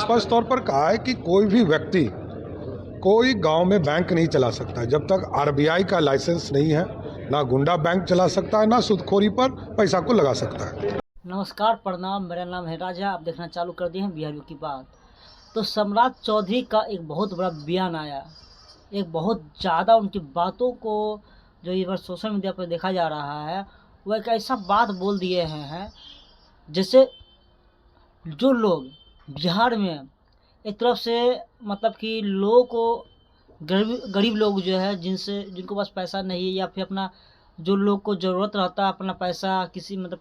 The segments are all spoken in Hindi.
स्पष्ट तौर पर कहा है कि कोई भी व्यक्ति कोई गांव में बैंक नहीं चला सकता है जब तक आरबीआई का लाइसेंस नहीं है। ना गुंडा बैंक चला सकता है, ना सूदखोरी पर पैसा को लगा सकता है। नमस्कार, प्रणाम। मेरा नाम है राजा। आप देखना चालू कर दिए हैं बिहारियों की बात। तो सम्राट चौधरी का एक बहुत बड़ा बयान आया, एक बहुत ज़्यादा उनकी बातों को जो इस बार सोशल मीडिया पर देखा जा रहा है, वो एक ऐसा बात बोल दिए हैं जैसे जो लोग बिहार में एक तरफ से मतलब कि लोगों को गरीब लोग जो है जिनको पास पैसा नहीं है, या फिर अपना जो लोग को ज़रूरत रहता है अपना पैसा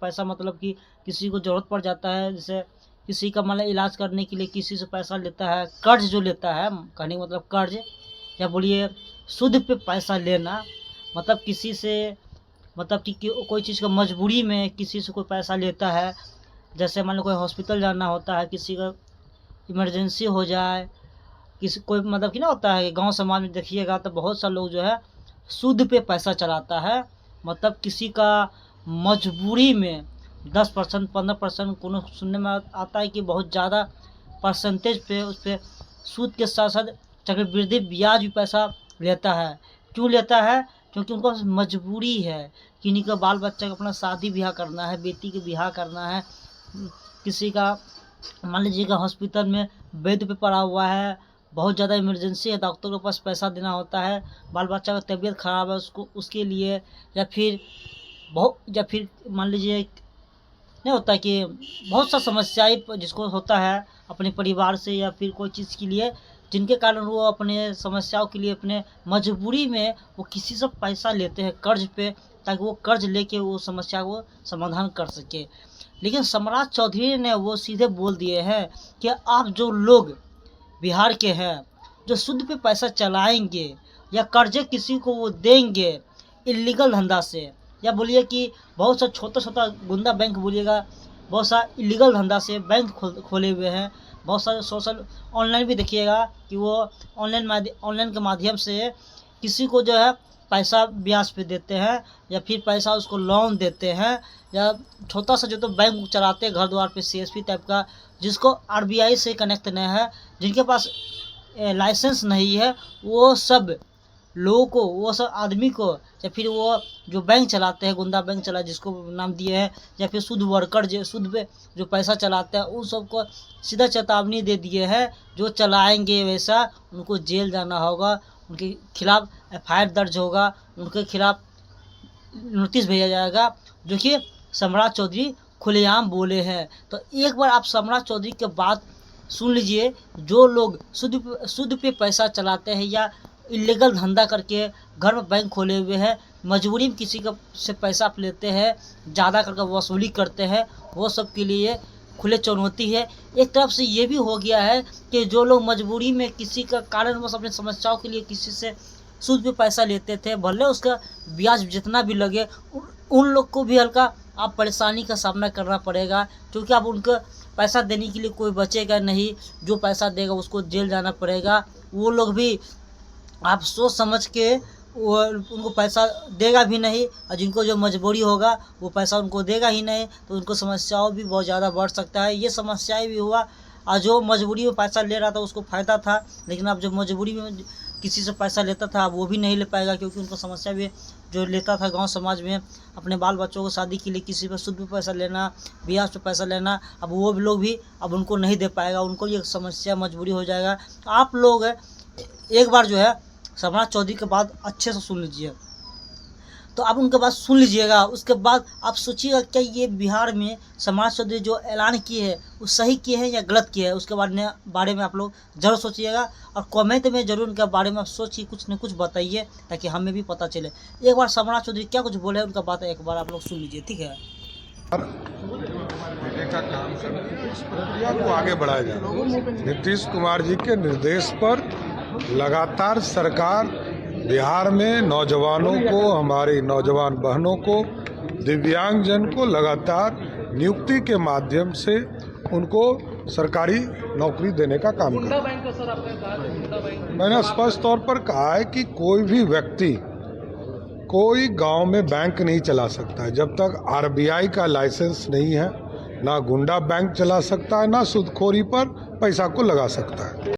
पैसा मतलब कि किसी को ज़रूरत पड़ जाता है, जैसे किसी का मतलब इलाज करने के लिए किसी से पैसा लेता है, कर्ज जो लेता है, कहने का मतलब कर्ज या बोलिए सूद पे पैसा लेना, मतलब किसी से मतलब कि कोई चीज़ का मजबूरी में किसी से कोई पैसा लेता है। जैसे मान लो कोई हॉस्पिटल जाना होता है, किसी का इमरजेंसी हो जाए, किसी कोई मतलब कि ना होता है गांव समाज में देखिएगा तो बहुत सा लोग जो है सूद पे पैसा चलाता है। मतलब किसी का मजबूरी में 10% 15% को सुनने में आता है कि बहुत ज़्यादा परसेंटेज पे उस पर सूद के साथ साथ चक्रवृद्धि ब्याज भी पैसा लेता है। क्यों लेता है? क्योंकि उनको मजबूरी है कि इन्हीं का बाल बच्चा का अपना शादी ब्याह करना है, बेटी के ब्याह करना है, किसी का मान लीजिएगा हॉस्पिटल में बेड पे पड़ा हुआ है, बहुत ज़्यादा इमरजेंसी है, डॉक्टर के पास पैसा देना होता है, बाल बच्चा का तबीयत ख़राब है उसके लिए, या फिर मान लीजिए नहीं होता कि बहुत सा समस्याएं जिसको होता है अपने परिवार से या फिर कोई चीज़ के लिए, जिनके कारण वो अपने समस्याओं के लिए अपने मजबूरी में वो किसी से पैसा लेते हैं कर्ज पे, ताकि वो कर्ज लेके वो समस्या को समाधान कर सके। लेकिन सम्राट चौधरी ने वो सीधे बोल दिए हैं कि आप जो लोग बिहार के हैं जो सूद पे पैसा चलाएंगे या कर्जे किसी को वो देंगे इलीगल धंधा से, या बोलिए कि बहुत सा छोटा छोटा गुंडा बैंक बोलिएगा, बहुत सा इलीगल धंधा से बैंक खोले हुए हैं। बहुत सारे सोशल ऑनलाइन भी देखिएगा कि वो ऑनलाइन के माध्यम से किसी को जो है पैसा ब्याज पे देते हैं, या फिर पैसा उसको लोन देते हैं, या छोटा सा जो तो बैंक चलाते हैं घर द्वार पे सीएसपी टाइप का, जिसको आरबीआई से कनेक्ट नहीं है, जिनके पास लाइसेंस नहीं है, वो सब लोगों को, वो सब आदमी को, या फिर वो जो बैंक चलाते हैं गुंडा बैंक चला जिसको नाम दिए हैं, या फिर सूद वर्कर जो सूद पे जो पैसा चलाते हैं, उन सबको सीधा चेतावनी दे दिए हैं, जो चलाएंगे वैसा उनको जेल जाना होगा, उनके खिलाफ एफआईआर दर्ज होगा, उनके खिलाफ नोटिस भेजा जाएगा, जो कि सम्राट चौधरी खुलेआम बोले हैं। तो एक बार आप सम्राट चौधरी की बात सुन लीजिए। जो लोग सूद पे पैसा चलाते हैं या इलीगल धंधा करके घर में बैंक खोले हुए हैं, मजबूरी में किसी का से पैसा आप लेते हैं, ज़्यादा करके वसूली करते हैं, वो सब के लिए खुले चुनौती है। एक तरफ से ये भी हो गया है कि जो लोग मजबूरी में किसी का कारणवश अपनी समस्याओं के लिए किसी से सूद पे पैसा लेते थे, भले उसका ब्याज जितना भी लगे, उन लोग को भी हल्का आप परेशानी का सामना करना पड़ेगा, क्योंकि अब उनको पैसा देने के लिए कोई बचेगा नहीं, जो पैसा देगा उसको जेल जाना पड़ेगा। वो लोग भी आप सोच समझ के वो उनको पैसा देगा भी नहीं, और जिनको जो मजबूरी होगा वो पैसा उनको देगा ही नहीं, तो उनको समस्याओं भी बहुत ज़्यादा बढ़ सकता है। ये समस्याएं भी हुआ, और जो मजबूरी में पैसा ले रहा था उसको फ़ायदा था, लेकिन अब जो मजबूरी में किसी से पैसा लेता था वो भी नहीं ले पाएगा, क्योंकि उनको समस्या भी जो लेता था गांव समाज में अपने बाल बच्चों को शादी के लिए किसी पर सूद पे पैसा लेना, ब्याज पे पैसा लेना, अब वो भी लोग भी अब उनको नहीं दे पाएगा, उनको ये समस्या मजबूरी हो जाएगा। तो आप लोग एक बार जो है सम्राट चौधरी के बाद अच्छे से सुन लीजिए। तो आप उनके बात सुन लीजिएगा, उसके बाद आप सोचिएगा क्या ये बिहार में सम्राट चौधरी जो ऐलान किए हैं वो सही किए हैं या गलत किए हैं, उसके बारे में आप लोग जरूर सोचिएगा, और कमेंट में जरूर उनके बारे में आप सोचिए, कुछ न कुछ बताइए ताकि हमें भी पता चले। एक बार सम्राट चौधरी क्या कुछ बोले उनका बात एक बार आप लोग सुन लीजिए, ठीक है। बेटे का काम करके इस प्रक्रिया को आगे बढ़ाया जा रहा है। नीतीश कुमार जी के निर्देश पर लगातार सरकार बिहार में नौजवानों को, हमारी नौजवान बहनों को, दिव्यांगजन को लगातार नियुक्ति के माध्यम से उनको सरकारी नौकरी देने का काम कर रहा है। मैंने स्पष्ट तौर पर कहा है कि कोई भी व्यक्ति कोई गांव में बैंक नहीं चला सकता है जब तक आरबीआई का लाइसेंस नहीं है। ना गुंडा बैंक चला सकता है, ना सूदखोरी पर पैसा को लगा सकता है।